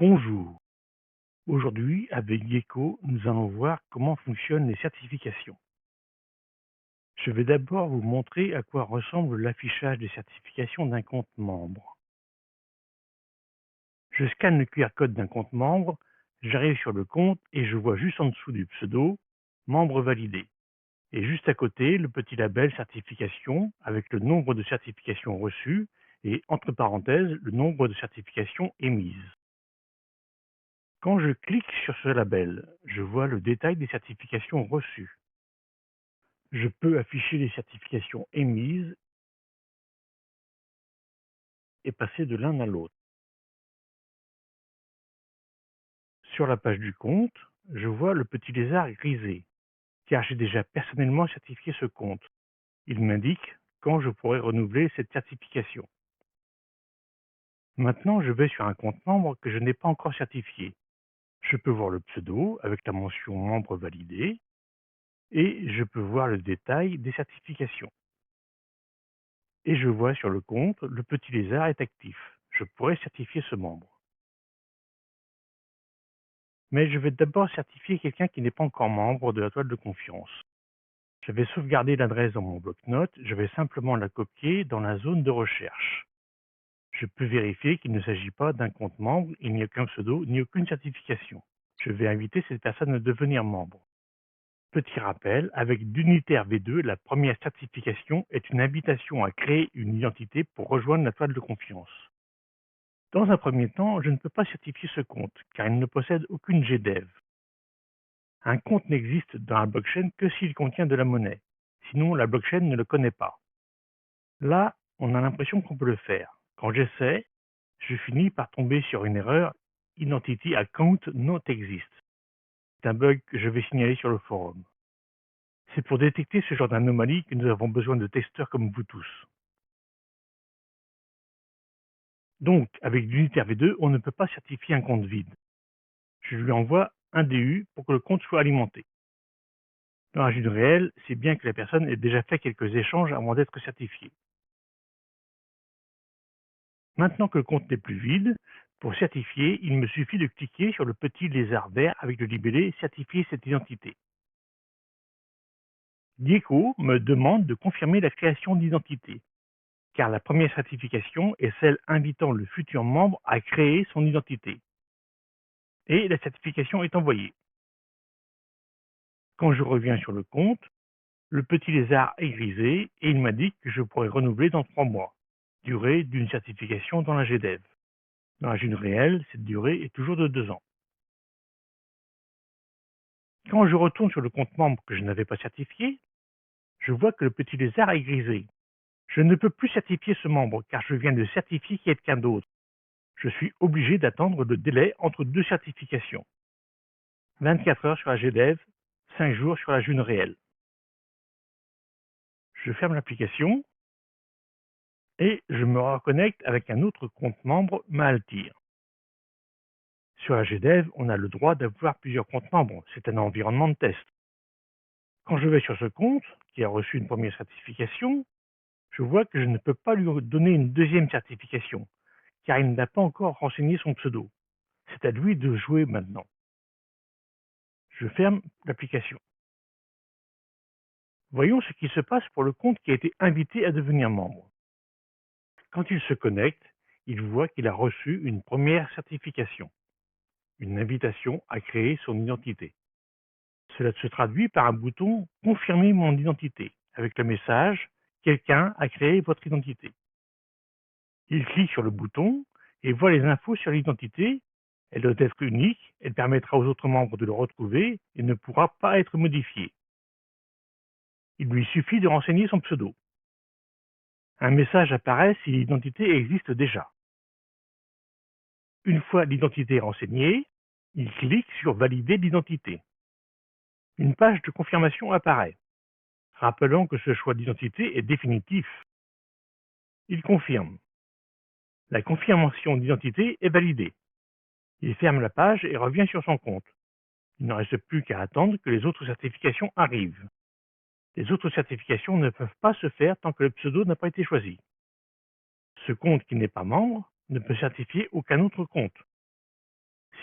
Bonjour, aujourd'hui avec Gecko, nous allons voir comment fonctionnent les certifications. Je vais d'abord vous montrer à quoi ressemble l'affichage des certifications d'un compte membre. Je scanne le QR code d'un compte membre, j'arrive sur le compte et je vois juste en dessous du pseudo membre validé. Et juste à côté, le petit label certification avec le nombre de certifications reçues et entre parenthèses, le nombre de certifications émises. Quand je clique sur ce label, je vois le détail des certifications reçues. Je peux afficher les certifications émises et passer de l'un à l'autre. Sur la page du compte, je vois le petit lézard grisé, car j'ai déjà personnellement certifié ce compte. Il m'indique quand je pourrai renouveler cette certification. Maintenant, je vais sur un compte membre que je n'ai pas encore certifié. Je peux voir le pseudo avec la mention membre validé et je peux voir le détail des certifications. Et je vois sur le compte, le petit lézard est actif. Je pourrais certifier ce membre. Mais je vais d'abord certifier quelqu'un qui n'est pas encore membre de la toile de confiance. Je vais sauvegarder l'adresse dans mon bloc-notes, je vais simplement la copier dans la zone de recherche. Je peux vérifier qu'il ne s'agit pas d'un compte membre, il n'y a aucun pseudo ni aucune certification. Je vais inviter cette personne à devenir membre. Petit rappel, avec d'Unitaire V2, la première certification est une invitation à créer une identité pour rejoindre la toile de confiance. Dans un premier temps, je ne peux pas certifier ce compte, car il ne possède aucune GDEV. Un compte n'existe dans la blockchain que s'il contient de la monnaie, sinon la blockchain ne le connaît pas. Là, on a l'impression qu'on peut le faire. Quand j'essaie, je finis par tomber sur une erreur Identity account not exist. C'est un bug que je vais signaler sur le forum. C'est pour détecter ce genre d'anomalie que nous avons besoin de testeurs comme vous tous. Donc, avec l'Unitaire V2, on ne peut pas certifier un compte vide. Je lui envoie un DU pour que le compte soit alimenté. Dans la vie réelle, c'est bien que la personne ait déjà fait quelques échanges avant d'être certifiée. Maintenant que le compte n'est plus vide, pour certifier, il me suffit de cliquer sur le petit lézard vert avec le libellé Certifier cette identité. Gecko me demande de confirmer la création d'identité, car la première certification est celle invitant le futur membre à créer son identité. Et la certification est envoyée. Quand je reviens sur le compte, le petit lézard est grisé et il m'indique que je pourrai renouveler dans 3 mois, durée d'une certification dans la GDEV. Dans la vie réelle, cette durée est toujours de 2 ans. Quand je retourne sur le compte membre que je n'avais pas certifié, je vois que le petit lézard est grisé. Je ne peux plus certifier ce membre car je viens de certifier quelqu'un d'autre. Je suis obligé d'attendre le délai entre 2 certifications. 24 heures sur la GDEV, 5 jours sur la June réelle. Je ferme l'application et je me reconnecte avec un autre compte membre Maaltir. Sur la GDEV, on a le droit d'avoir plusieurs comptes membres. C'est un environnement de test. Quand je vais sur ce compte, qui a reçu une première certification, je vois que je ne peux pas lui donner une deuxième certification, car il n'a pas encore renseigné son pseudo. C'est à lui de jouer maintenant. Je ferme l'application. Voyons ce qui se passe pour le compte qui a été invité à devenir membre. Quand il se connecte, il voit qu'il a reçu une première certification, une invitation à créer son identité. Cela se traduit par un bouton Confirmer mon identité avec le message Quelqu'un a créé votre identité. Il clique sur le bouton et voit les infos sur l'identité. Elle doit être unique, elle permettra aux autres membres de le retrouver et ne pourra pas être modifiée. Il lui suffit de renseigner son pseudo. Un message apparaît si l'identité existe déjà. Une fois l'identité renseignée, il clique sur Valider l'identité. Une page de confirmation apparaît, rappelant que ce choix d'identité est définitif. Il confirme. La confirmation d'identité est validée. Il ferme la page et revient sur son compte. Il ne reste plus qu'à attendre que les autres certifications arrivent. Les autres certifications ne peuvent pas se faire tant que le pseudo n'a pas été choisi. Ce compte qui n'est pas membre ne peut certifier aucun autre compte.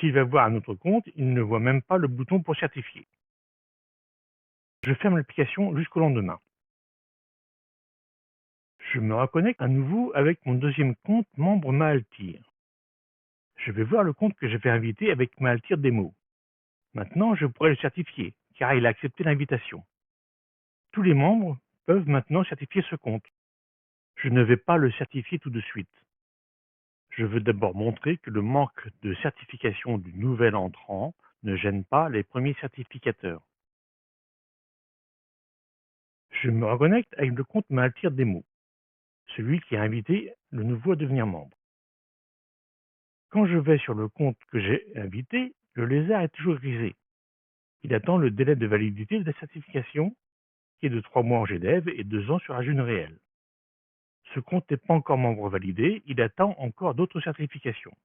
S'il va voir un autre compte, il ne voit même pas le bouton pour certifier. Je ferme l'application jusqu'au lendemain. Je me reconnecte à nouveau avec mon deuxième compte membre Maaltir. Je vais voir le compte que j'avais invité avec Maaltir Demo. Maintenant, je pourrais le certifier, car il a accepté l'invitation. Tous les membres peuvent maintenant certifier ce compte. Je ne vais pas le certifier tout de suite. Je veux d'abord montrer que le manque de certification du nouvel entrant ne gêne pas les premiers certificateurs. Je me reconnecte avec le compte Maaltir Demo, celui qui a invité le nouveau à devenir membre. Quand je vais sur le compte que j'ai invité, le lézard est toujours grisé. Il attend le délai de validité de la certification, qui est de 3 mois en GDEV et 2 ans sur Ajun réel. Ce compte n'est pas encore membre validé, il attend encore d'autres certifications.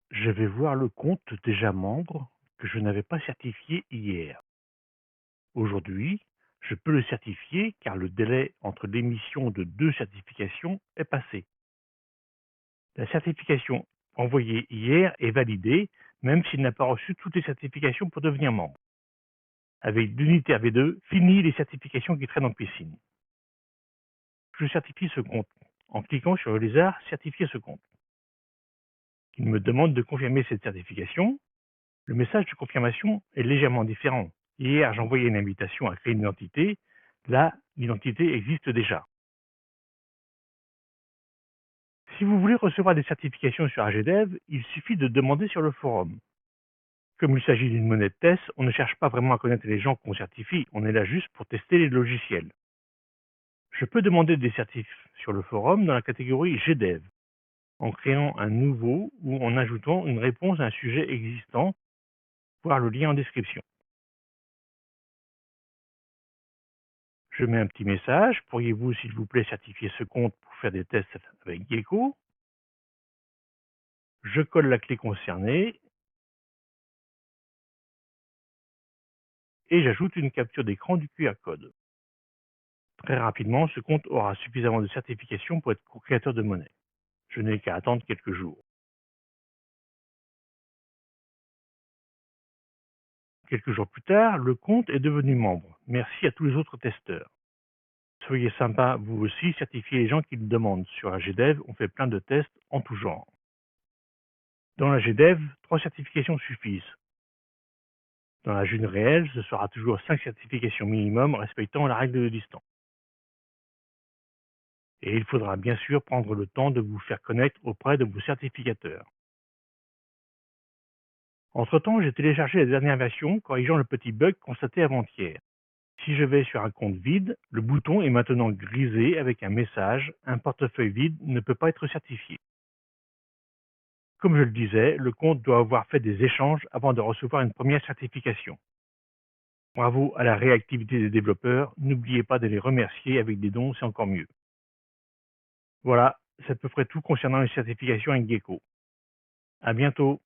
Je vais voir le compte déjà membre que je n'avais pas certifié hier. Aujourd'hui, je peux le certifier car le délai entre l'émission de 2 certifications est passé. La certification envoyée hier est validée, même s'il n'a pas reçu toutes les certifications pour devenir membre. Avec l'unitaire V2, fini les certifications qui traînent en piscine. Je certifie ce compte en cliquant sur le lézard « Certifier ce compte ». Il me demande de confirmer cette certification. Le message de confirmation est légèrement différent. Hier, j'envoyais une invitation à créer une identité. Là, l'identité existe déjà. Si vous voulez recevoir des certifications sur AGDev, il suffit de demander sur le forum. Comme il s'agit d'une monnaie de test, on ne cherche pas vraiment à connaître les gens qu'on certifie, on est là juste pour tester les logiciels. Je peux demander des certifs sur le forum dans la catégorie GDev, en créant un nouveau ou en ajoutant une réponse à un sujet existant, voire le lien en description. Je mets un petit message. Pourriez-vous, s'il vous plaît, certifier ce compte pour faire des tests avec Gecko? Je colle la clé concernée et j'ajoute une capture d'écran du QR code. Très rapidement, ce compte aura suffisamment de certification pour être co-créateur de monnaie. Je n'ai qu'à attendre quelques jours. Quelques jours plus tard, le compte est devenu membre. Merci à tous les autres testeurs. Soyez sympa, vous aussi, certifiez les gens qui le demandent. Sur AGDev, on fait plein de tests en tout genre. Dans la GDev, 3 certifications suffisent. Dans la June réelle, ce sera toujours 5 certifications minimum respectant la règle de distance. Et il faudra bien sûr prendre le temps de vous faire connaître auprès de vos certificateurs. Entre-temps, j'ai téléchargé la dernière version corrigeant le petit bug constaté avant-hier. Si je vais sur un compte vide, le bouton est maintenant grisé avec un message « Un portefeuille vide ne peut pas être certifié ». Comme je le disais, le compte doit avoir fait des échanges avant de recevoir une première certification. Bravo à la réactivité des développeurs, n'oubliez pas de les remercier avec des dons, c'est encore mieux. Voilà, c'est à peu près tout concernant les certifications avec Gecko. À bientôt.